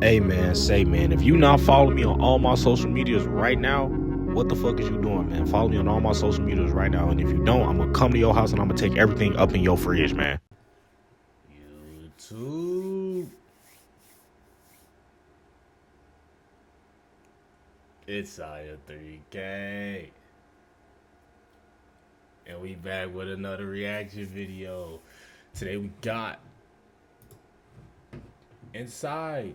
Hey man, say man, if you not following me on all my social medias right now, what the fuck is you doing, man? Follow me on all my social medias right now, and if you don't, I'm gonna come to your house and I'm gonna take everything up in your fridge, man. YouTube. It's siahh 3K. And we back with another reaction video. Today we got Inside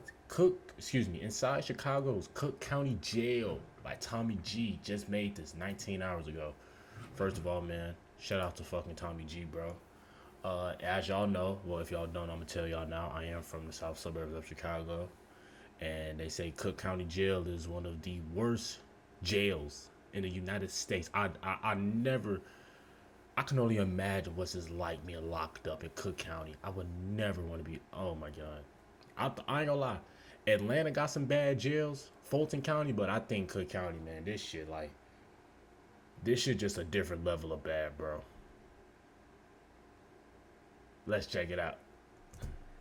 Chicago's Cook County Jail by Tommy G. Just made this 19 hours ago. First of all, man, shout out to fucking Tommy G, bro. As y'all know, well, if y'all don't, I'm gonna tell y'all now, I am from the south suburbs of Chicago. And they say Cook County Jail is one of the worst jails in the United States. I can only imagine what's it's like being locked up in Cook County. I would never want to be, oh my God. I ain't gonna lie. Atlanta got some bad jails, Fulton County, but I think Cook County, man, this shit just a different level of bad, bro. Let's check it out.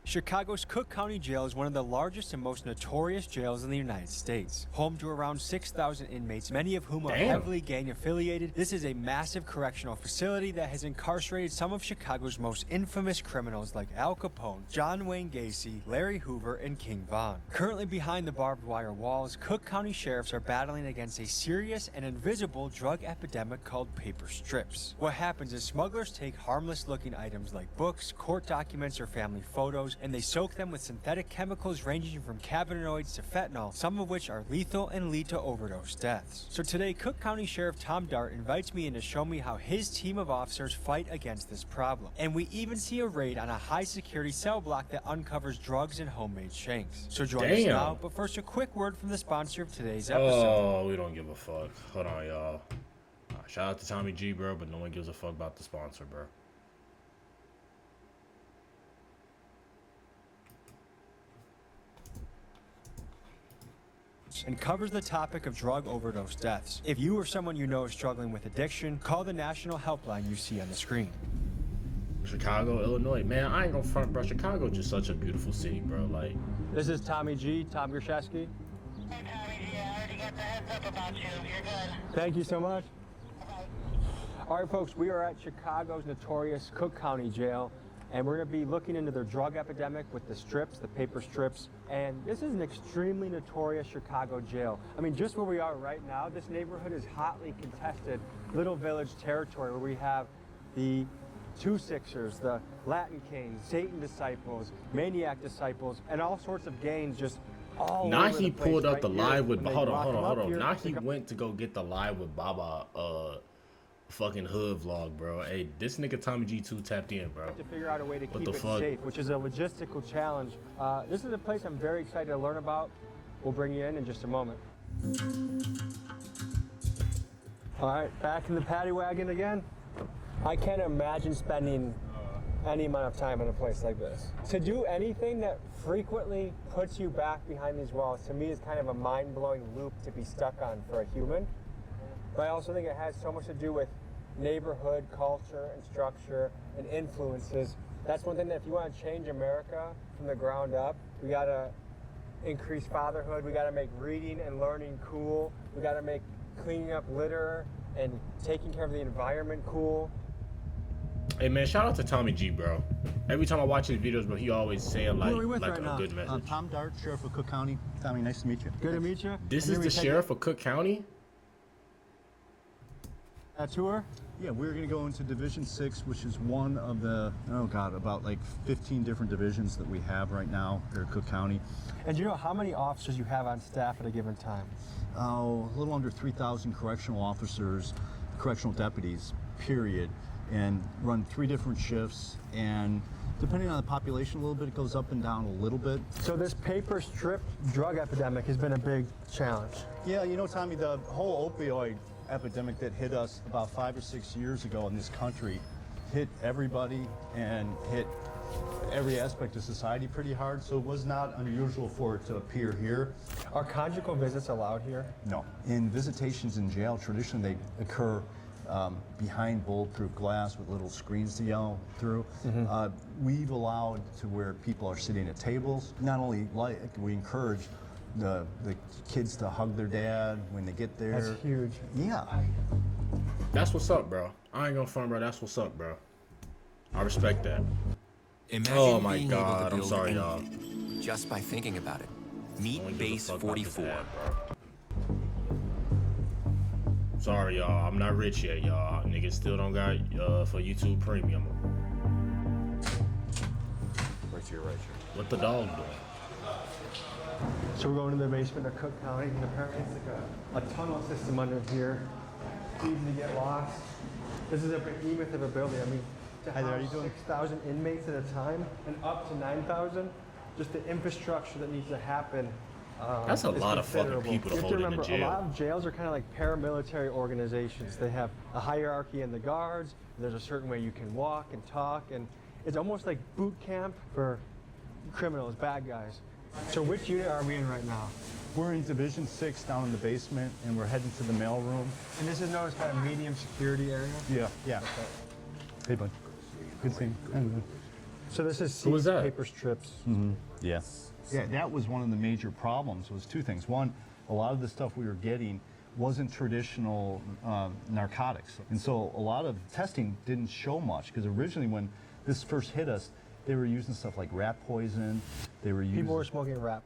Chicago's Cook County Jail is one of the largest and most notorious jails in the United States. Home to around 6,000 inmates, many of whom are heavily gang-affiliated, this is a massive correctional facility that has incarcerated some of Chicago's most infamous criminals like Al Capone, John Wayne Gacy, Larry Hoover, and King Von. Currently behind the barbed wire walls, Cook County sheriffs are battling against a serious and invisible drug epidemic called paper strips. What happens is smugglers take harmless-looking items like books, court documents, or family photos, and they soak them with synthetic chemicals ranging from cannabinoids to fentanyl, some of which are lethal and lead to overdose deaths. So today, Cook County Sheriff Tom Dart invites me in to show me how his team of officers fight against this problem. And we even see a raid on a high-security cell block that uncovers drugs and homemade shanks. So join us now, but first a quick word from the sponsor of today's episode. Oh, we don't give a fuck. Hold on, y'all. Shout out to Tommy G, bro, but no one gives a fuck about the sponsor, bro. And covers the topic of drug overdose deaths. If you or someone you know is struggling with addiction, call the national helpline you see on the screen. Chicago, Illinois. Man, I ain't gonna front, bro. Chicago just such a beautiful city, bro. Like, this is Tommy G, Tom Grishesky. Hey Tommy G, I already got the heads up about you. You're good. Thank you so much. All right, folks, we are at Chicago's notorious Cook County Jail, and we're going to be looking into their drug epidemic with the strips, the paper strips. And this is an extremely notorious Chicago jail. I mean, just where we are right now, this neighborhood is hotly contested Little Village territory where we have the Two Sixers, the Latin Kings, Satan Disciples, Maniac Disciples, and all sorts of gangs just all now over he the place pulled up right the here. live with, When hold they on. lock 'em up here, Now he went to go get the live with Baba, fucking hood vlog, bro. Hey, this nigga Tommy G too tapped in, bro. To figure out a way to What keep the it fuck? safe, which is a logistical challenge. This is a place I'm very excited to learn about. We'll bring you in just a moment. All right, back in the paddy wagon again. I can't imagine spending any amount of time in a place like this. To do anything that frequently puts you back behind these walls, to me, is kind of a mind-blowing loop to be stuck on for a human. But I also think it has so much to do with neighborhood, culture, and structure, and influences. That's one thing that if you want to change America from the ground up, we got to increase fatherhood. We got to make reading and learning cool. We got to make cleaning up litter and taking care of the environment cool. Hey man, shout out to Tommy G, bro. Every time I watch his videos, bro, he always saying like a good message. Tom Dart, Sheriff of Cook County. Tommy, nice to meet you. Good to meet you. This is the sheriff of Cook County? A tour? Yeah, we're going to go into Division 6, which is one of the, about like 15 different divisions that we have right now here at Cook County. And do you know how many officers you have on staff at a given time? Oh, a little under 3,000 correctional officers, correctional deputies, period, and run 3 different shifts. And depending on the population a little bit, it goes up and down a little bit. So this paper strip drug epidemic has been a big challenge. Yeah, you know, Tommy, the whole opioid epidemic that hit us about 5 or 6 years ago in this country hit everybody and hit every aspect of society pretty hard, so it was not unusual for it to appear here. Are conjugal visits allowed here? No. In visitations in jail, traditionally they occur behind bulletproof glass with little screens to yell through. We've allowed to where people are sitting at tables. Not only like we encourage the kids to hug their dad when they get there. That's huge. Yeah. That's what's up, bro. I ain't gonna front, bro. That's what's up, bro. I respect that. Imagine Oh my being God, able to I'm build sorry, y'all. anything just by thinking about it. Only give a Meet Base fuck about this 44. ad, bro. Sorry, y'all. I'm not rich yet, y'all. Niggas still don't got for YouTube Premium. Right here, right here. What the dog doing? So we're going to the basement of Cook County, and apparently it's like a tunnel system under here. It's easy to get lost. This is a behemoth of a building. I mean, to Hi there, how house you doing? 6,000 inmates at a time and up to 9,000, just the infrastructure that needs to happen. That's a is lot of fucking considerable. people to You have hold in remember, the jail. a lot of jails are kind of like paramilitary organizations. They have a hierarchy in the guards. There's a certain way you can walk and talk, and it's almost like boot camp for criminals, bad guys. So which unit are we in right now? We're in Division 6 down in the basement, and we're heading to the mail room. And this is known as kind of medium security area? Yeah. Yeah. Hey, bud. Good seeing you. So this is Who was seized that? paper strips. Yeah. Yeah, that was one of the major problems, was two things. One, a lot of the stuff we were getting wasn't traditional narcotics. And so a lot of testing didn't show much, because originally when this first hit us, they were using stuff like rat poison. They were using... People were smoking rap.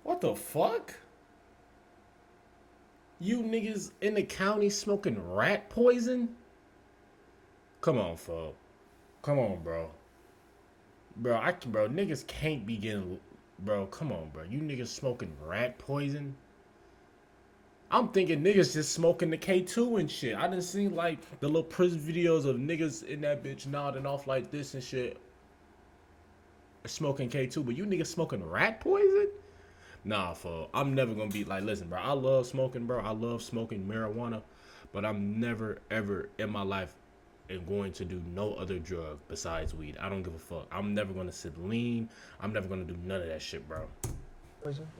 What the fuck? You niggas in the county smoking rat poison? Come on, fuck. Come on, bro. Bro, niggas can't be getting... Bro, come on, bro. You niggas smoking rat poison? I'm thinking niggas just smoking the K2 and shit. I done seen, like, the little prison videos of niggas in that bitch nodding off like this and shit. Smoking K2, but you niggas smoking rat poison? Nah, fuck. I'm never gonna be like, listen, bro. I love smoking, bro. I love smoking marijuana, but I'm never, ever in my life going to do no other drug besides weed. I don't give a fuck. I'm never gonna sip lean. I'm never gonna do none of that shit, bro.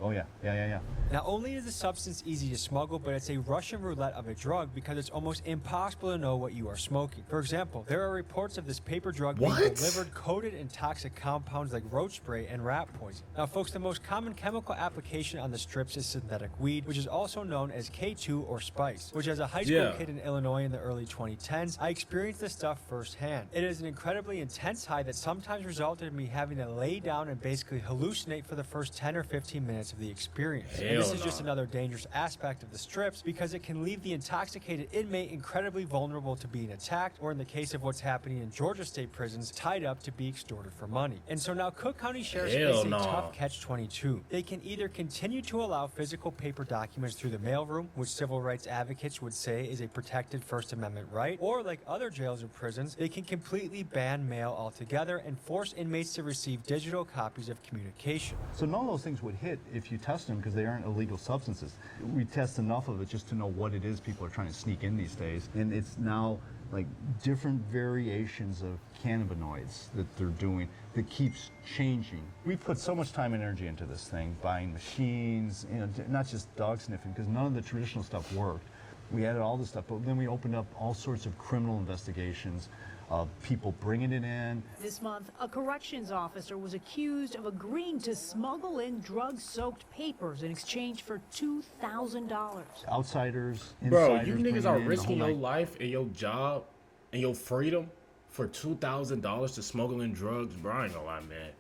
Oh, yeah. Yeah. Not only is the substance easy to smuggle, but it's a Russian roulette of a drug because it's almost impossible to know what you are smoking. For example, there are reports of this paper drug being delivered coated in toxic compounds like roach spray and rat poison. Now, folks, the most common chemical application on the strips is synthetic weed, which is also known as K2 or spice, which as a high school kid in Illinois in the early 2010s, I experienced this stuff firsthand. It is an incredibly intense high that sometimes resulted in me having to lay down and basically hallucinate for the first 10 or 15 minutes of the experience. And this is just another dangerous aspect of the strips because it can leave the intoxicated inmate incredibly vulnerable to being attacked, or in the case of what's happening in Georgia state prisons, tied up to be extorted for money. And so now Cook County Sheriff's face a tough catch-22. They can either continue to allow physical paper documents through the mailroom, which civil rights advocates would say is a protected First Amendment right, or like other jails or prisons, they can completely ban mail altogether and force inmates to receive digital copies of communication. So none of those things would hit if you test them because they aren't illegal substances. We test enough of it just to know what it is people are trying to sneak in these days. And it's now like different variations of cannabinoids that they're doing that keeps changing. We put so much time and energy into this thing, buying machines, you know, not just dog sniffing, because none of the traditional stuff worked. We added all this stuff, but then we opened up all sorts of criminal investigations of people bringing it in. This month, a corrections officer was accused of agreeing to smuggle in drug-soaked papers in exchange for $2,000. Outsiders, Bro, insiders you niggas bringing are in the whole risking your night. life and your job and your freedom for $2,000 to smuggle in drugs, bro. I ain't gonna lie, man.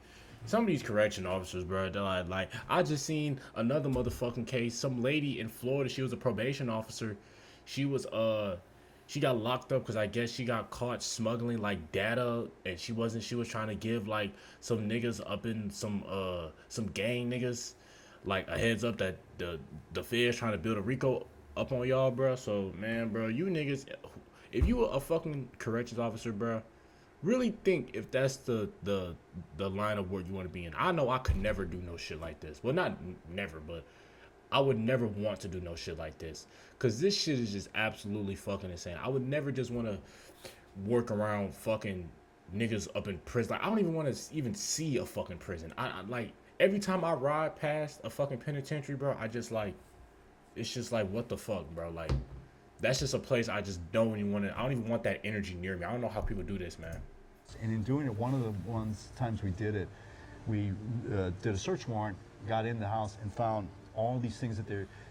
Some of these correction officers, bro, they're like, I just seen another motherfucking case. Some lady in Florida, she was a probation officer. She was, she got locked up because I guess she got caught smuggling like data, and she was trying to give like some niggas up in some gang niggas like a heads up that the feds trying to build a RICO up on y'all, bro. So man, bro, you niggas, if you a fucking corrections officer, bro, really think if that's the line of work you want to be in. I know I could never do no shit like this. Well, not never, but I would never want to do no shit like this. Because this shit is just absolutely fucking insane. I would never just want to work around fucking niggas up in prison. Like, I don't even want to even see a fucking prison. I like, every time I ride past a fucking penitentiary, bro, I just like, it's just like, what the fuck, bro? Like, That's just a place I just don't even want to. I don't even want that energy near me. I don't know how people do this, man. And in doing it, one of the times we did it, we did a search warrant, got in the house, and found all these things that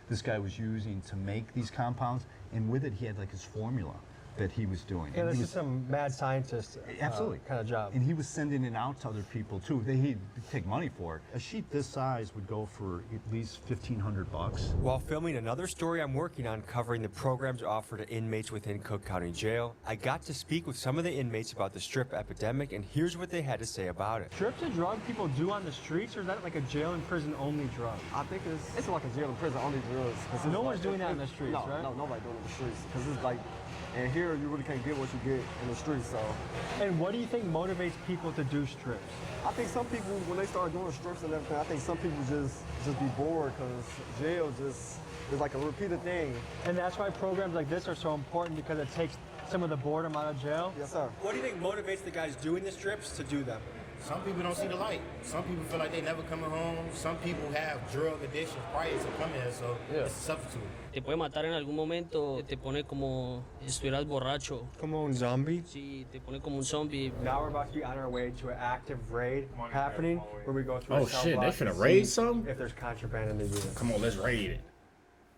this guy was using to make these compounds, and with it he had like his formula that he was doing. Yeah, and this is some mad scientist absolutely kind of job. And he was sending it out to other people too. He'd take money for it. A sheet this size would go for at least $1,500. While filming another story I'm working on covering the programs offered to inmates within Cook County Jail, I got to speak with some of the inmates about the strip epidemic, and here's what they had to say about it. Strip's a drug people do on the streets, or is that like a jail and prison only drug? I think it's like a jail and prison only drugs. No one's doing that in the streets, right? No, nobody doing it in the streets. Because it's like, and here you really can't get what you get in the streets, so. And what do you think motivates people to do strips? I think some people, when they start doing strips and everything, I think some people just be bored because jail just is like a repeated thing. And that's why programs like this are so important, because it takes some of the boredom out of jail? Yes, sir. What do you think motivates the guys doing the strips to do them? Some people don't see the light. Some people feel like they never coming home. Some people have drug addictions prior to coming here, so it's a substitute. Te puede matar en algún momento, te pone como si estuvieras borracho. Como un zombie? Sí, te pone como un zombie. Now we're about to be on our way to an active raid happening where we go through Oh a cell shit, they block finna and raid see some? if there's contraband in the unit. Come on, let's raid it.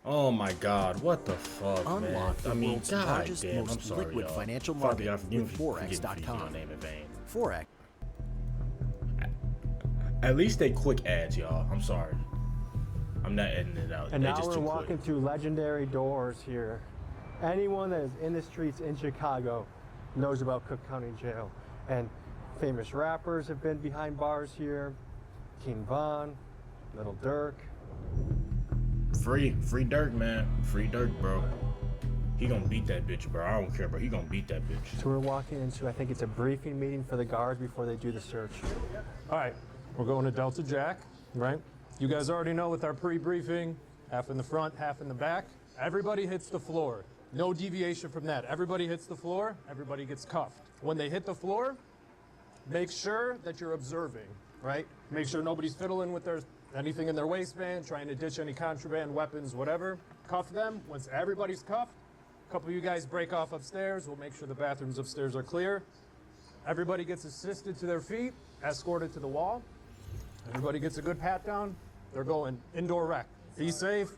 Oh my God, what the fuck, man? Unlock the I mean, world's God largest, damn, I'm most sorry, liquid y'all. financial Father market God, forgive me with for getting Forex.com. your name in vain. Forex. At least they quick ads, y'all. I'm sorry. I'm not editing it out. And They now just we're too walking quick. through legendary doors here. Anyone that is in the streets in Chicago knows about Cook County Jail. And famous rappers have been behind bars here. King Von, Little Dirk. Free Dirk, man. Free Dirk, bro. He gonna beat that bitch, bro. I don't care, bro. He gonna beat that bitch. So we're walking into, I think it's a briefing meeting for the guards before they do the search. All right, we're going to Delta Jack, right? You guys already know with our pre-briefing, half in the front, half in the back. Everybody hits the floor. No deviation from that. Everybody hits the floor, everybody gets cuffed. When they hit the floor, make sure that you're observing, right? Make sure nobody's fiddling with anything in their waistband, trying to ditch any contraband, weapons, whatever. Cuff them. Once everybody's cuffed, a couple of you guys break off upstairs. We'll make sure the bathrooms upstairs are clear. Everybody gets assisted to their feet, escorted to the wall. Everybody gets a good pat down. They're going indoor rec. Be safe.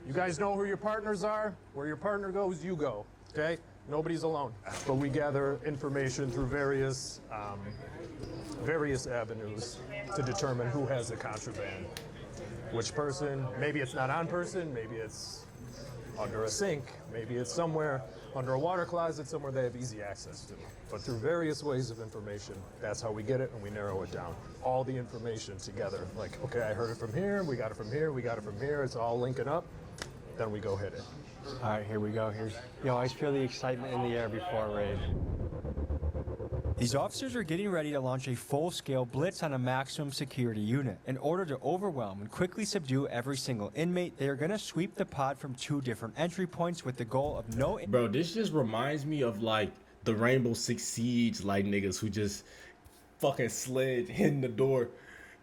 You guys know who your partners are. Where your partner goes, you go. Okay? Nobody's alone. But we gather information through various avenues to determine who has the contraband. Which person, maybe it's not on person, maybe it's under a sink, maybe it's somewhere under a water closet, somewhere they have easy access to. But through various ways of information, that's how we get it and we narrow it down. All the information together, like, okay, I heard it from here, we got it from here, we got it from here, it's all linking up, then we go hit it. All right, here we go. You always feel the excitement in the air before a raid. These officers are getting ready to launch a full-scale blitz on a maximum security unit. In order to overwhelm and quickly subdue every single inmate, they are going to sweep the pod from 2 different entry points with the goal of no... Bro, this just reminds me of like the Rainbow Six Siege like niggas who just fucking slid in the door.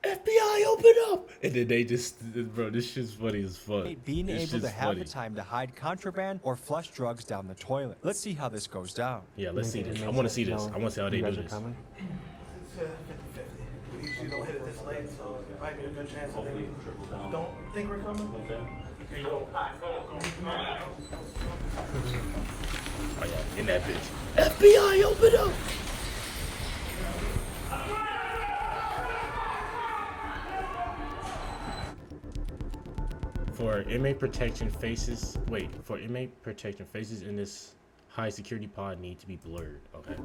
FBI, open up! And then they just, bro, this shit's funny as fuck. Being This able to shit's have funny. the time to hide contraband or flush drugs down the toilet. Let's see how this goes down. Yeah, let's see this. I want to see this. I want to see how they do this. Coming. We usually don't hit it this late, so it might be a good chance that they don't think we're coming. Oh yeah, in that bitch. FBI, open up! For inmate protection faces in this high security pod need to be blurred. Okay.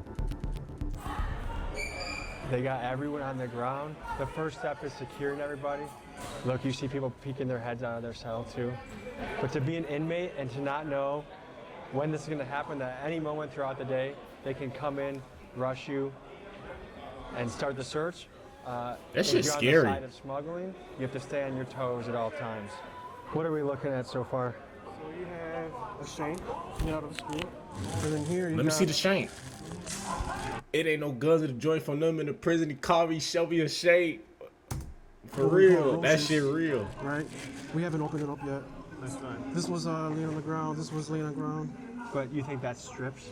They got everyone on the ground. The first step is securing everybody. Look, you see people peeking their heads out of their cell too. But to be an inmate and to not know when this is going to happen, at any moment throughout the day, they can come in, rush you, and start the search. That if shit's you're scary. on the side of smuggling, you have to stay on your toes at all times. What are we looking at so far? So you have a shank, you out of school. And then here you Let me see the shank. It ain't no guns in the joint from them in the prison. He called me, show me a shank. For real, that shit real. Right? We haven't opened it up yet. That's fine. This was laying on the ground. This was laying on the ground. But you think that's strips?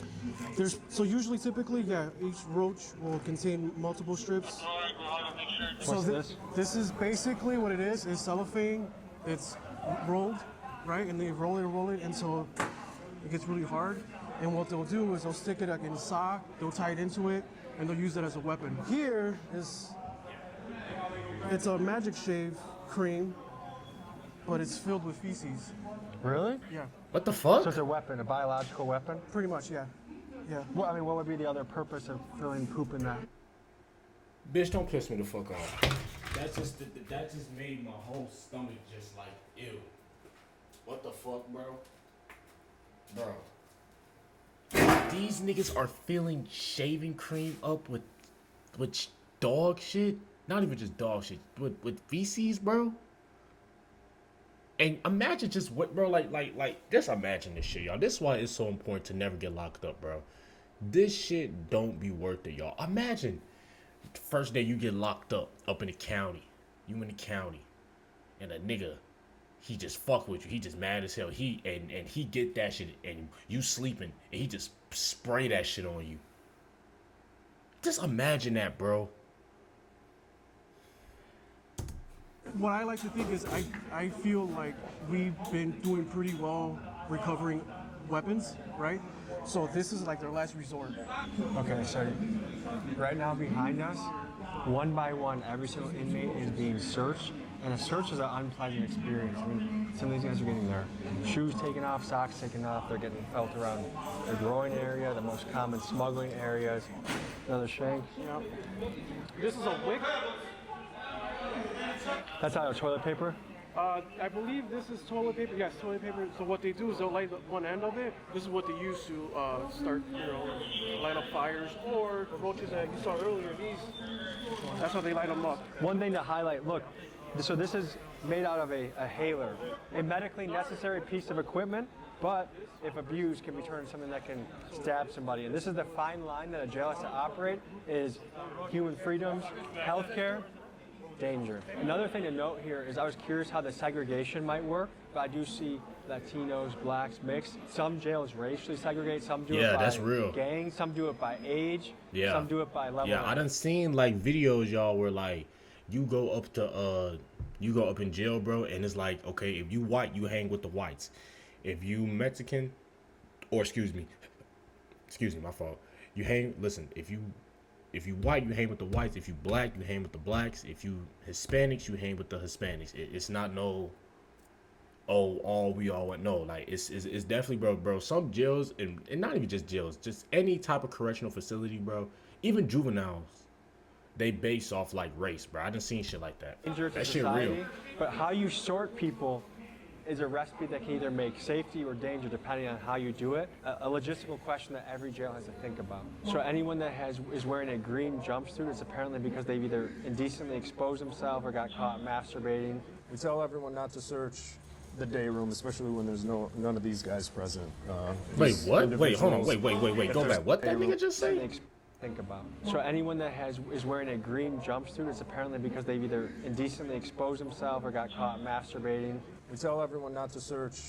So usually, typically, yeah, each roach will contain multiple strips. What's this? This is basically what it is. It's cellophane. It's rolled, right? And they roll it, and so it gets really hard. And what they'll do is they'll stick it like in sock, they'll tie it into it, and they'll use it as a weapon. Here it's a magic shave cream, but it's filled with feces. Really? Yeah. What the fuck? So it's a weapon, a biological weapon? Pretty much, yeah. Yeah. Well, I mean, what would be the other purpose of filling poop in that? Bitch, don't piss me the fuck off. That just made my whole stomach just like, ew. What the fuck, bro? Bro. These niggas are filling shaving cream up with dog shit. Not even just dog shit. With feces, bro. And imagine just what, bro, like, just imagine this shit, y'all. This is why it's so important to never get locked up, bro. This shit don't be worth it, y'all. Imagine the first day you get locked up in the county. You in the county. And a nigga, he just fuck with you. He just mad as hell. He get that shit and you sleeping and he just spray that shit on you. Just imagine that, bro. What I like to think is I feel like we've been doing pretty well recovering weapons, right? So this is like their last resort. Okay, so right now behind us, one by one, every single inmate is being searched, and a search is an unpleasant experience. I mean, some of these guys are getting their shoes taken off, socks taken off, they're getting felt around the groin area, the most common smuggling areas. Another shank. Yeah. This is a wick. That's out of toilet paper? I believe this is toilet paper. Yes, toilet paper. So what they do is they'll light one end of it. This is what they use to start, light up fires. Or the roaches that you saw earlier, that's how they light them up. One thing to highlight, look, so this is made out of a hailer, a medically necessary piece of equipment, but if abused can be turned into something that can stab somebody. And this is the fine line that a jail has to operate, is human freedoms, healthcare, danger. Another thing to note here is I was curious how the segregation might work, but I do see Latinos, blacks mixed. Some jails racially segregate, some do it by that's real. gang, some do it by age, some do it by level. Yeah, I done seen like videos, y'all, where like you go up in jail, bro, and it's like, okay, if you white, you hang with the whites. If you Mexican, or excuse me, my fault. If you white, you hang with the whites. If you black, you hang with the blacks. If you Hispanics, you hang with the Hispanics. It's not no, we all want. No, like it's definitely, bro. Some jails and not even just jails, just any type of correctional facility, bro. Even juveniles, they base off like race, bro. I done seen shit like that. That shit real. But how you sort people is a recipe that can either make safety or danger depending on how you do it. A logistical question that every jail has to think about. So anyone that is wearing a green jumpsuit, it's apparently because they've either indecently exposed themselves or got caught masturbating. We tell everyone not to search the day room, especially when there's none of these guys present. Wait, what? Wait, hold on. Wait. Go back. What that nigga just say? Think about. So anyone that is wearing a green jumpsuit, it's apparently because they've either indecently exposed themselves or got caught masturbating. We tell everyone not to search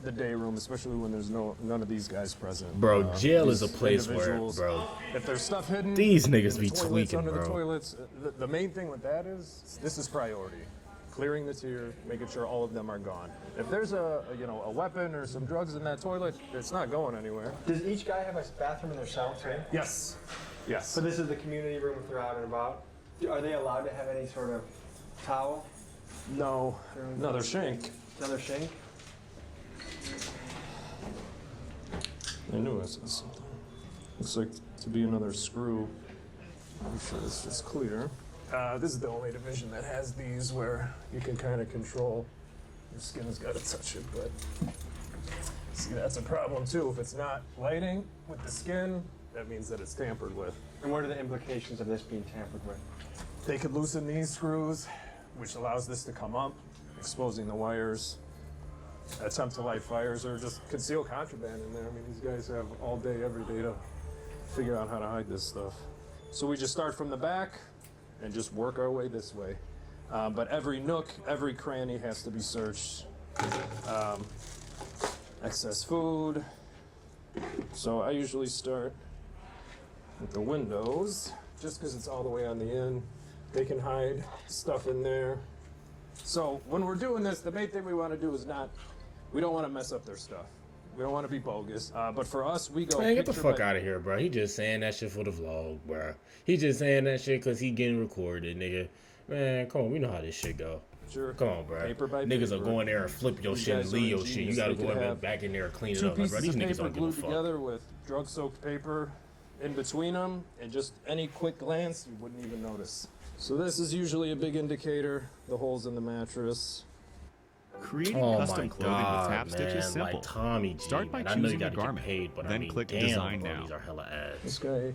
the day room, especially when there's none of these guys present. Bro, jail is a place where, bro, if there's stuff hidden, these niggas be toilets, tweaking, under bro. the toilets. The main thing with that is this is priority. Clearing the tier, making sure all of them are gone. If there's a weapon or some drugs in that toilet, it's not going anywhere. Does each guy have a bathroom in their cell too? Yes. Yes. So this is the community room if they're out and about. Are they allowed to have any sort of towel? No. Another shank. Another shank? I knew I said something. Looks like to be another screw. I'm sure this is clear. This is the only division that has these where you can kind of control. Your skin has got to touch it, but see, that's a problem too. If it's not lighting with the skin, that means that it's tampered with. And what are the implications of this being tampered with? They could loosen these screws, which allows this to come up, exposing the wires, attempt to light fires, or just conceal contraband in there. I mean, these guys have all day, every day to figure out how to hide this stuff. So we just start from the back and just work our way this way. But every nook, every cranny has to be searched. Excess food, So I usually start with the windows, just because it's all the way on the end. They can hide stuff in there. So when we're doing this, the main thing we want to do is we don't want to mess up their stuff. We don't want to be bogus. But for us, we go. Man, get the fuck out of here, bro. He just saying that shit for the vlog, bro. He just saying that shit because he getting recorded, nigga. Man, come on. We know how this shit go. Sure. Come on, bro. Paper by Niggas paper. are going there and flip your shit and leave your shit. You gotta go back in there and clean it up. Like, bro, these niggas don't give a fuck. Together with drug-soaked paper in between them, and just any quick glance, you wouldn't even notice. So this is usually a big indicator. The holes in the mattress. Creating custom clothing with tap stitch is simple. Like Tommy G, Start by man. I know you choosing a gotta get garment, paid, but then I mean, click damn, Design bro, Now. these are hella ads. This guy.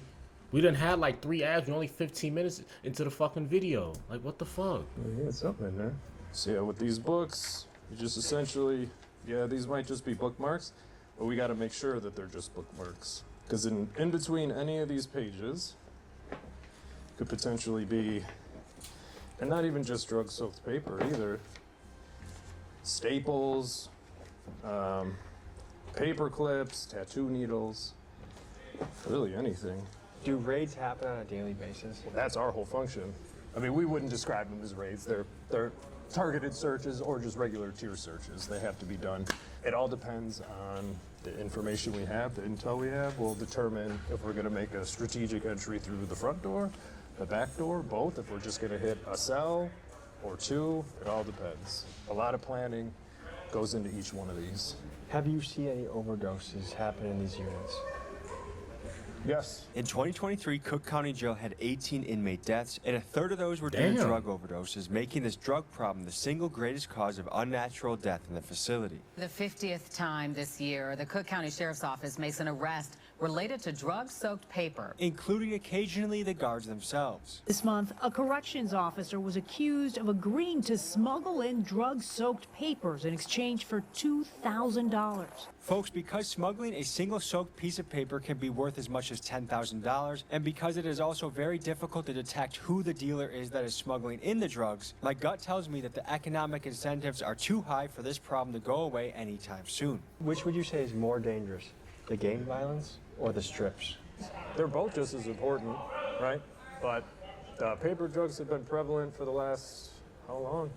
We done had like 3 ads. We're only 15 minutes into the fucking video. Like, what the fuck? Yeah, something in there. So yeah, with these books, you just essentially, these might just be bookmarks, but we got to make sure that they're just bookmarks. Because in between any of these pages could potentially be, and not even just drug-soaked paper either, staples, paper clips, tattoo needles, really anything. Do raids happen on a daily basis? Well, that's our whole function. I mean, we wouldn't describe them as raids. They're targeted searches or just regular tier searches. They have to be done. It all depends on the information we have, the intel we have. Will determine if we're going to make a strategic entry through the front door, the back door, both. If we're just going to hit a cell or two, it all depends. A lot of planning goes into each one of these. Have you seen any overdoses happen in these units? Yes. In 2023, Cook County Jail had 18 inmate deaths, and a third of those were due to drug overdoses, making this drug problem the single greatest cause of unnatural death in the facility. The 50th time this year, the Cook County Sheriff's Office makes an arrest related to drug-soaked paper, including occasionally the guards themselves. This month, a corrections officer was accused of agreeing to smuggle in drug-soaked papers in exchange for $2,000. Folks, because smuggling a single soaked piece of paper can be worth as much as $10,000, and because it is also very difficult to detect who the dealer is that is smuggling in the drugs, my gut tells me that the economic incentives are too high for this problem to go away anytime soon. Which would you say is more dangerous, the gang violence or the strips? They're both just as important, right? But paper drugs have been prevalent for the last, how long?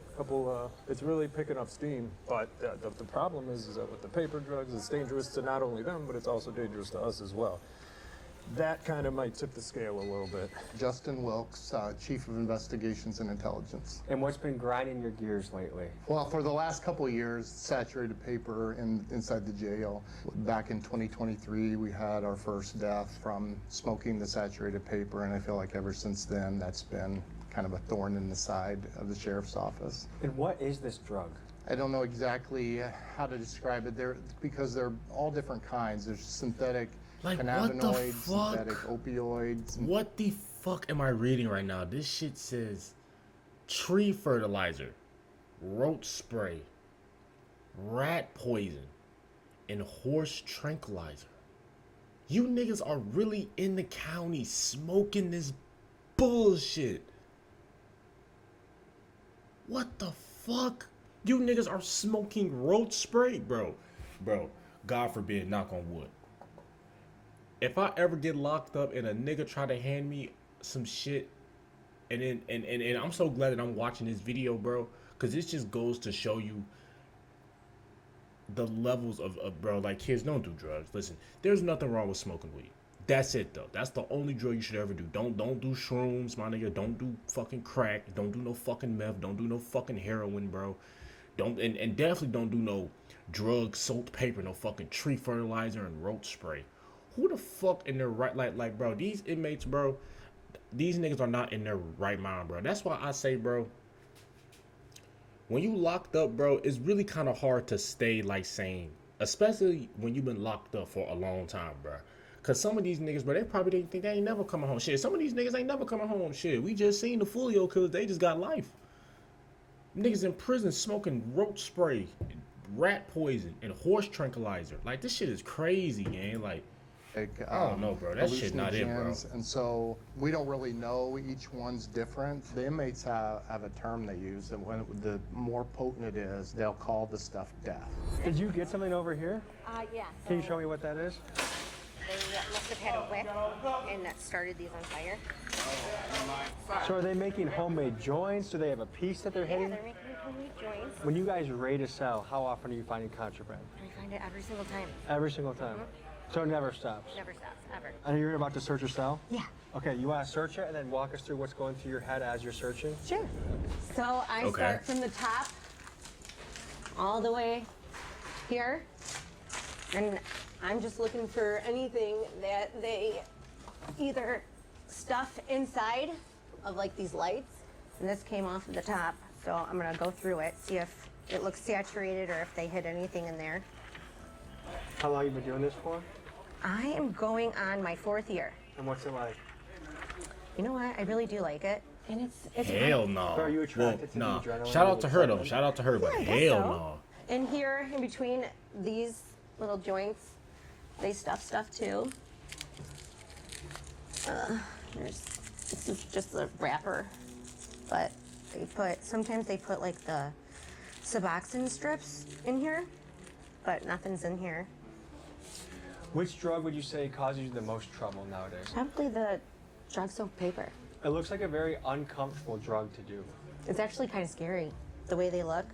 It's really picking up steam. But the problem is that with the paper drugs, it's dangerous to not only them, but it's also dangerous to us as well. That kind of might tip the scale a little bit. Justin Wilkes, Chief of Investigations and Intelligence. And what's been grinding your gears lately? Well, for the last couple of years, saturated paper inside the jail. Back in 2023, we had our first death from smoking the saturated paper, and I feel like ever since then, that's been kind of a thorn in the side of the sheriff's office. And what is this drug? I don't know exactly how to describe it. Because they're all different kinds. There's synthetic cannabinoids, synthetic opioids. What the fuck am I reading right now? This shit says tree fertilizer, roach spray, rat poison, and horse tranquilizer. You niggas are really in the county smoking this bullshit. What the fuck? You niggas are smoking roach spray, bro. Bro, God forbid, knock on wood. If I ever get locked up and a nigga try to hand me some shit, and I'm so glad that I'm watching this video, bro, because this just goes to show you the levels of bro, like, kids, don't do drugs. Listen, there's nothing wrong with smoking weed. That's it, though. That's the only drug you should ever do. Don't do shrooms, my nigga. Don't do fucking crack. Don't do no fucking meth. Don't do no fucking heroin, bro. And definitely don't do no drug-soaked paper, no fucking tree fertilizer and roach spray. Who the fuck in their right, like, bro, these inmates, bro, these niggas are not in their right mind, bro. That's why I say, bro, when you locked up, bro, it's really kind of hard to stay, like, sane, especially when you've been locked up for a long time, bro. Because some of these niggas, bro, they probably didn't think they ain't never coming home. Shit, some of these niggas ain't never coming home. Shit, we just seen the Fulio killers. They just got life. Niggas in prison smoking roach spray, rat poison, and horse tranquilizer. Like, this shit is crazy, gang. Like, Oh no, bro, that shit not it, bro. And so we don't really know each one's different. The inmates have a term they use, and when the more potent it is, they'll call the stuff death. Did you get something over here? Yeah. Can you show me what that is? They must have had a wick, and that started these on fire. So are they making homemade joints? Do they have a piece that they're hitting? Yeah, they're making homemade joints. When you guys raid a cell, how often are you finding contraband? We find it every single time. Every single time? So it never stops? Never stops, ever. And you're about to search a cell? Yeah. Okay, you want to search it and then walk us through what's going through your head as you're searching? Sure. So I start from the top all the way here, and I'm just looking for anything that they either stuff inside of like these lights, and this came off of the top, so I'm gonna go through it, see if it looks saturated or if they hid anything in there. How long have you been doing this for? I am going on my 4th year. And what's it like? You know what? I really do like it. And it's Hell no. So are you attracted to the nah. adrenaline? Shout out to her though. Shout out to her, but Yeah, I guess hell so. no. And here, in between these little joints, they stuff stuff too. This is just the wrapper, but sometimes they put like the Suboxone strips in here, but nothing's in here. Which drug would you say causes you the most trouble nowadays? Probably the drug-soaked paper. It looks like a very uncomfortable drug to do. It's actually kind of scary, the way they look.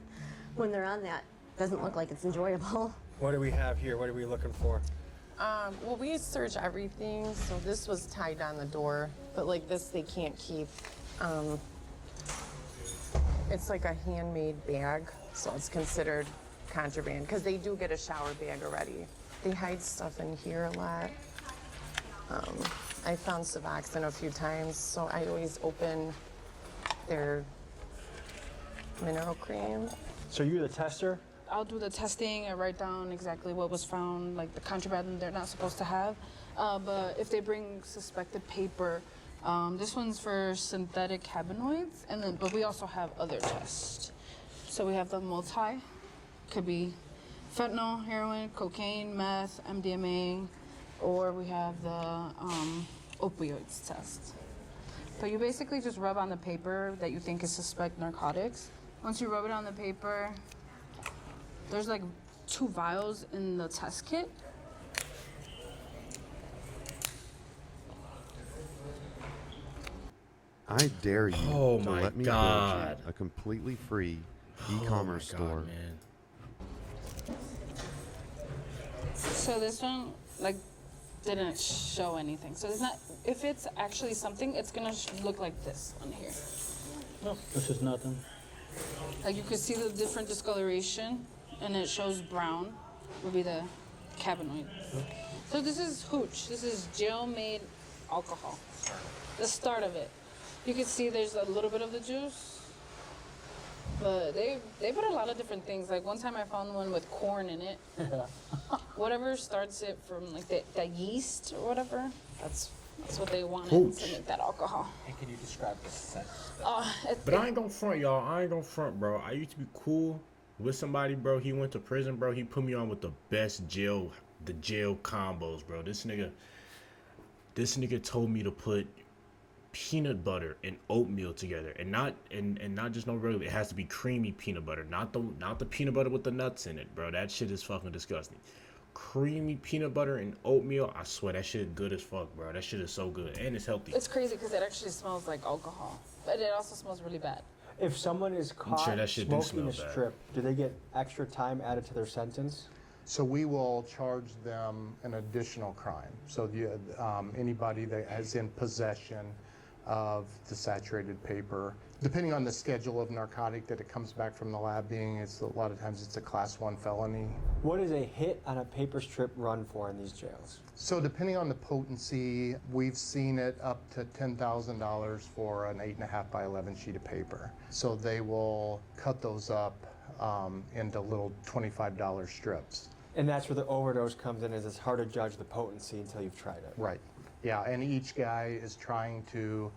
When they're on that, doesn't look like it's enjoyable. What do we have here? What are we looking for? Well, we search everything, so this was tied on the door, but like this they can't keep. It's like a handmade bag, so it's considered contraband, because they do get a shower bag already. They hide stuff in here a lot. I found Suboxone a few times, so I always open their mineral cream. So you're the tester? I'll do the testing and write down exactly what was found, like the contraband they're not supposed to have. But if they bring suspected paper, this one's for synthetic cannabinoids, but we also have other tests. So we have the multi, could be fentanyl, heroin, cocaine, meth, MDMA, or we have the opioids test. But you basically just rub on the paper that you think is suspect narcotics. Once you rub it on the paper, there's like 2 vials in the test kit. I dare you Oh to my let me God. build you a completely free e-commerce Oh my God, store. man. So this one, like, didn't show anything. So it's not, if it's actually something, it's gonna look like this on here. No, this is nothing. Like you could see the different discoloration, and it shows brown would be the cannabinoid. So this is hooch. This is jail-made alcohol. The start of it. You can see there's a little bit of the juice, but they put a lot of different things. Like one time I found one with corn in it. Whatever starts it from like the yeast or whatever, that's what they wanted to make that alcohol. And can you describe the scent? But I ain't gonna front, y'all. I ain't gonna front, bro. I used to be cool with somebody, bro. He went to prison, bro. He put me on with the jail combos, bro. This nigga told me to put peanut butter and oatmeal together, and not just no regular. It has to be creamy peanut butter, not the peanut butter with the nuts in it, bro. That shit is fucking disgusting. Creamy peanut butter and oatmeal, I swear that shit is good as fuck, bro. That shit is so good, and it's healthy. It's crazy because it actually smells like alcohol, but it also smells really bad. If someone is caught sure that shit do smoking a smell bad. strip, do they get extra time added to their sentence? So we will charge them an additional crime. So anybody that is in possession of the saturated paper, depending on the schedule of narcotic that it comes back from the lab being, a lot of times it's a class 1 felony. What is a hit on a paper strip run for in these jails? So depending on the potency, we've seen it up to $10,000 for an 8.5 by 11 sheet of paper. So they will cut those up into little $25 strips. And that's where the overdose comes in, is it's hard to judge the potency until you've tried it. Right. Yeah, and each guy is trying to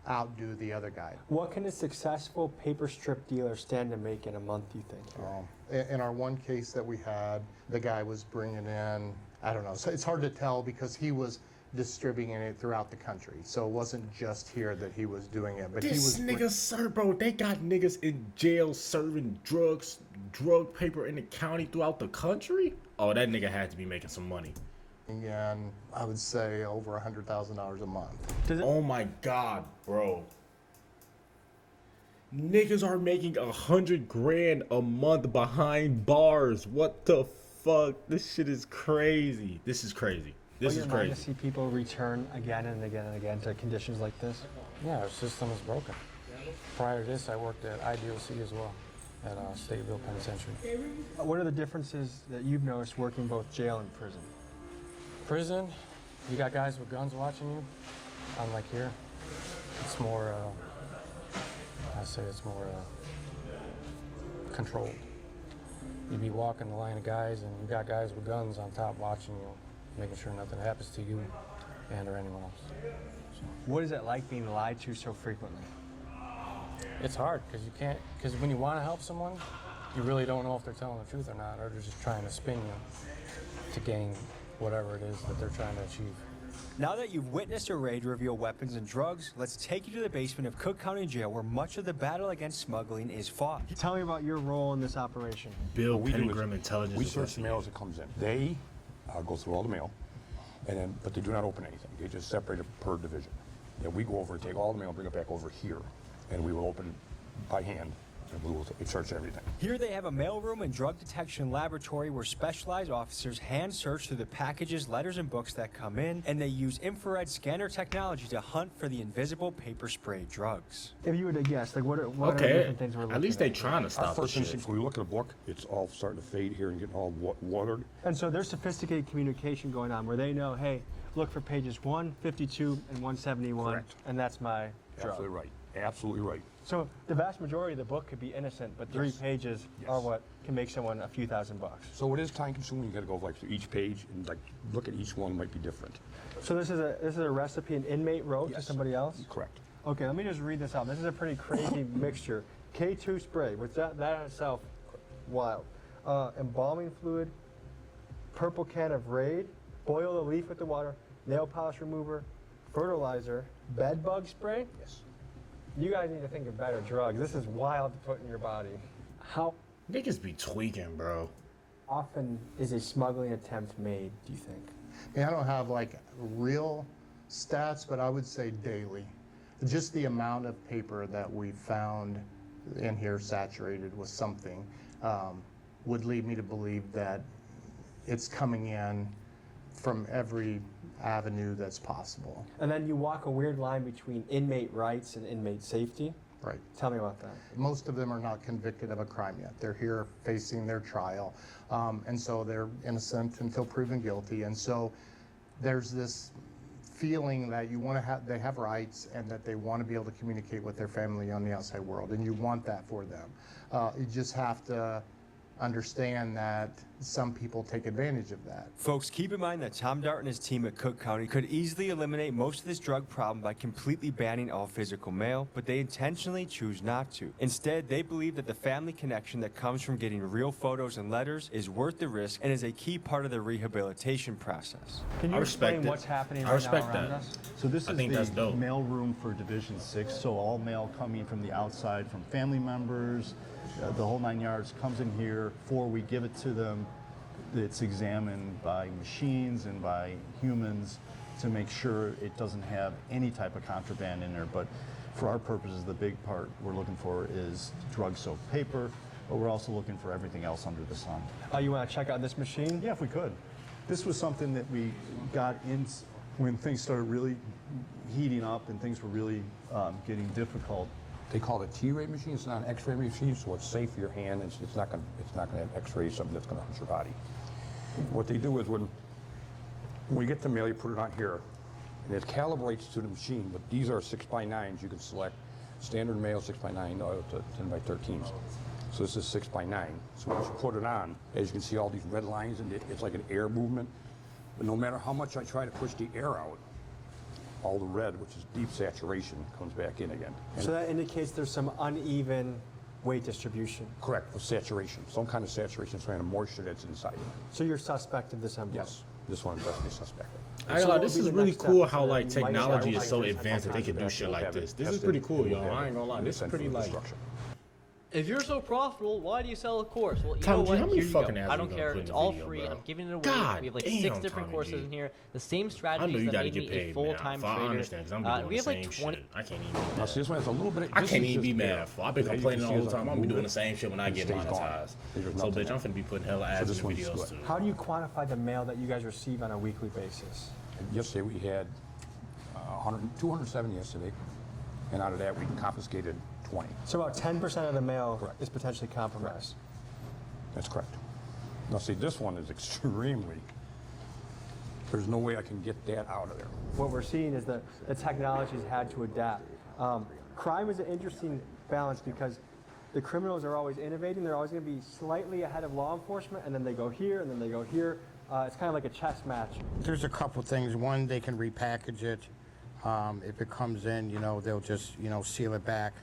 outdo the other guy. What can a successful paper strip dealer stand to make in a month, you think? In our one case that we had, the guy was bringing in I don't know. So it's hard to tell because he was distributing it throughout the country. So it wasn't just here that he was doing it, but This he was nigga, sir, bro, they got niggas in jail serving drug paper in the county throughout the country. Oh, that nigga had to be making some money. and I would say over $100,000 a month. Oh my God, bro. Niggas are making $100,000 a month behind bars. What the fuck? This shit is crazy. This is crazy. This is To crazy. see people return again and again and again to conditions like this. Yeah, our system is broken. Prior to this, I worked at IDOC as well, at Stateville Penitentiary. What are the differences that you've noticed working both jail and prison? Prison, you got guys with guns watching you. Unlike here, it's more, I say it's more controlled. You'd be walking the line of guys and you got guys with guns on top watching you, making sure nothing happens to you and or anyone else. What is it like being lied to so frequently? It's hard because you can't, because when you want to help someone, you really don't know if they're telling the truth or not, or they're just trying to spin you to gain whatever it is that they're trying to achieve. Now that you've witnessed a raid reveal weapons and drugs, let's take you to the basement of Cook County Jail where much of the battle against smuggling is fought. Tell me about your role in this operation. Bill What we do is Pengram Intelligence. we search the mail as it comes in. They go through all the mail, but they do not open anything. They just separate it per division. And we go over and take all the mail and bring it back over here, and we will open it by hand, and we will search everything. Here they have a mailroom and drug detection laboratory where specialized officers hand search through the packages, letters, and books that come in, and they use infrared scanner technology to hunt for the invisible paper spray drugs. If you were to guess, like what are the different things we're looking at? At least they trying to Our stop the first shit. instinct, when we look at a book, it's all starting to fade here and getting all watered. And so there's sophisticated communication going on where they know, hey, look for pages 152 and 171, Correct. and that's my drug. Absolutely right. Absolutely right. So the vast majority of the book could be innocent, but 3 pages are what can make someone a few $1,000 bucks. So it is time consuming. You got to go like through each page and like look at each one. Might be different. So this is a recipe an inmate wrote to somebody else? Correct. Okay, let me just read this out. This is a pretty crazy mixture. K2 spray, which that in itself, wild. Embalming fluid, purple can of Raid, boil the leaf with the water, nail polish remover, fertilizer, bed bug spray. Yes. You guys need to think of better drugs. This is wild to put in your body. How Niggas be tweaking, bro. often is a smuggling attempt made, do you think? I mean, I don't have like real stats, but I would say daily. Just the amount of paper that we found in here saturated with something would lead me to believe that it's coming in from every avenue that's possible. And then you walk a weird line between inmate rights and inmate safety. Right. Tell me about that. Most of them are not convicted of a crime yet. They're here facing their trial. And so they're innocent until proven guilty. And so there's this feeling that you want to have, they have rights and that they want to be able to communicate with their family on the outside world. And you want that for them. You just have to understand that some people take advantage of that. Folks, keep in mind that Tom Dart and his team at Cook County could easily eliminate most of this drug problem by completely banning all physical mail, but they intentionally choose not to. Instead, they believe that the family connection that comes from getting real photos and letters is worth the risk and is a key part of the rehabilitation process. Can you I respect explain it. what's happening I right respect now around that. us? So this I is think that's the dope. mail room for Division 6, so all mail coming from the outside, from family members, the whole 9 yards comes in here. Before we give it to them, it's examined by machines and by humans to make sure it doesn't have any type of contraband in there. But for our purposes, the big part we're looking for is drug-soaked paper, but we're also looking for everything else under the sun. You want to check out this machine? Yeah, if we could. This was something that we got in when things started really heating up and things were really getting difficult. They call it a T-ray machine. It's not an X-ray machine, so it's safe for your hand. It's not going to X-ray something that's going to hurt your body. What they do is when we get the mail, you put it on here, and it calibrates to the machine. But these are 6x9s. You can select standard mail 6x9 to 10x13s. So this is 6x9. So once you put it on, as you can see, all these red lines, and it's like an air movement. But no matter how much I try to push the air out, all the red, which is deep saturation, comes back in again. And So that indicates there's some uneven weight distribution. correct, with saturation. Some kind of saturation, some kind of moisture that's inside it. So you're suspect of this envelope? Yes. This one does be suspect. This is really cool how like technology is so advanced that they can do shit like this. This is pretty cool, y'all. I ain't gonna lie. This is pretty like. If you're so profitable, why do you sell a course? Well, you Tom, know what? how many Here you fucking go. ads I are don't you care. gonna It's put in the all video, free. bro? I'm giving it away. God we have like damn, 6 different Tommy courses G. in here. The same I know strategies you that gotta made get me a paid, full-time man. I trader. understand, because I'm doing We the have like same 20. shit. I can't even. Now, see, this one has a little bit. I can't even be mad. I've been complaining all the time. I'm gonna be doing the same shit when I get monetized. So, bitch, I'm finna be putting hella ads in videos too. How do you quantify the mail that you guys receive on a weekly basis? Yesterday we had 207 yesterday, and out of that we confiscated 20. So about 10% of the mail is potentially compromised. That's correct. Now see, this one is extremely, there's no way I can get that out of there. What we're seeing is that the technology's had to adapt. Crime is an interesting balance because the criminals are always innovating. They're always going to be slightly ahead of law enforcement, and then they go here, and then they go here. It's kind of like a chess match. There's a couple things. One, they can repackage it. If it comes in, they'll just, seal it back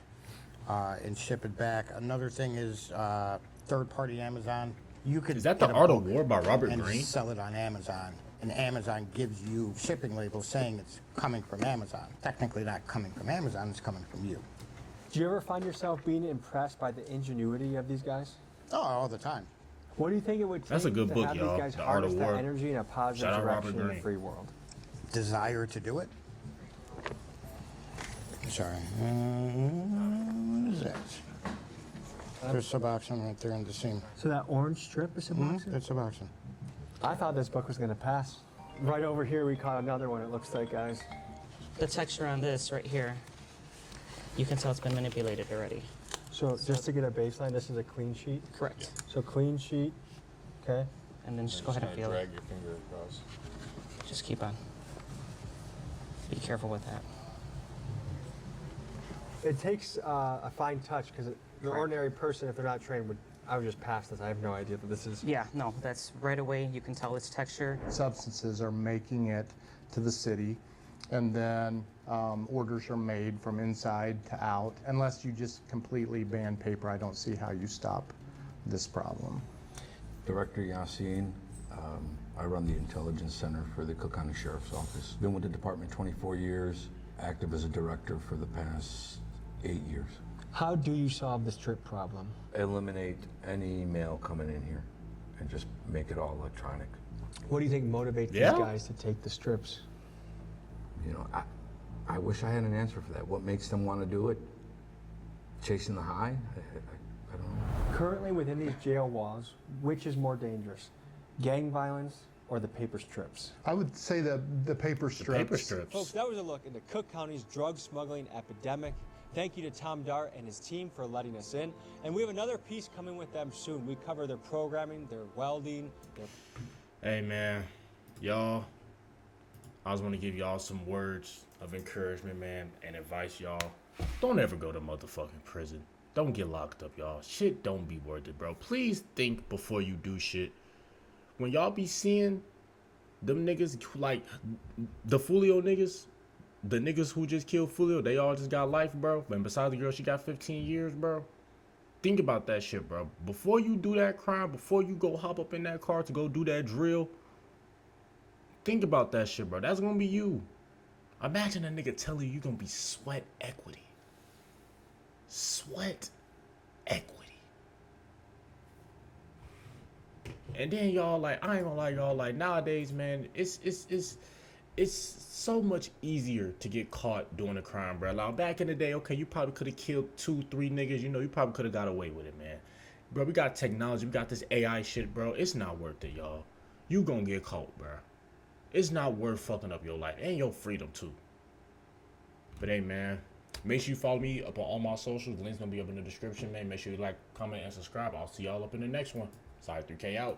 and ship it back. Another thing is third-party Amazon. You could Is that the Art of War by Robert and Greene? sell it on Amazon, and Amazon gives you shipping labels saying it's coming from Amazon. Technically not coming from Amazon, it's coming from you. Do you ever find yourself being impressed by the ingenuity of these guys? Oh, all the time. What do you think it would take That's a good to book, have y'all. these guys The Art of harness War. that energy in a positive Shout out Robert direction in the Greene. free world? Desire to do it? Sorry. What is that? There's Suboxone right there in the seam. So that orange strip is Suboxone? That's Suboxone. I thought this book was going to pass. Right over here, we caught another one, it looks like, guys. The texture on this right here, you can tell it's been manipulated already. So just to get a baseline, this is a clean sheet? Correct. So clean sheet, okay. And then just go ahead and feel it. Drag your finger across. Just keep on. Be careful with that. It takes a fine touch because the ordinary person, if they're not trained, I would just pass this. I have no idea that this is. Yeah, no, that's right away. You can tell its texture. Substances are making it to the city, and then orders are made from inside to out. Unless you just completely ban paper, I don't see how you stop this problem. Director Yassine, I run the Intelligence Center for the Cook County Sheriff's Office. Been with the department 24 years, active as a director for the past 8 years. How do you solve the strip problem? Eliminate any mail coming in here and just make it all electronic. What do you think motivates these guys to take the strips? You know, I wish I had an answer for that. What makes them want to do it? Chasing the high? I don't know. Currently within these jail walls, which is more dangerous? Gang violence or the paper strips? I would say the paper strips. Paper strips. Folks, that was a look into Cook County's drug smuggling epidemic. Thank you to Tom Dart and his team for letting us in. And we have another piece coming with them soon. We cover their programming, their welding, their... Hey, man. Y'all, I just want to give y'all some words of encouragement, man, and advice, y'all. Don't ever go to motherfucking prison. Don't get locked up, y'all. Shit don't be worth it, bro. Please think before you do shit. When y'all be seeing them niggas, like the Fulio niggas, the niggas who just killed Fulio, they all just got life, bro. And besides the girl, she got 15 years, bro. Think about that shit, bro. Before you do that crime, before you go hop up in that car to go do that drill, think about that shit, bro. That's gonna be you. Imagine a nigga telling you gonna be sweat equity. Sweat equity. And then y'all, like, I ain't gonna lie, y'all, like, nowadays, man, it's so much easier to get caught doing a crime, bro. Like, back in the day, okay, you probably could have killed 2-3 niggas, you know, you probably could have got away with it, man. Bro, we got technology, we got this AI shit, bro. It's not worth it, y'all. You gonna get caught, bro. It's not worth fucking up your life and your freedom, too. But, hey, man, make sure you follow me up on all my socials. The link's gonna be up in the description, man. Make sure you like, comment, and subscribe. I'll see y'all up in the next one. Siahh 3K out.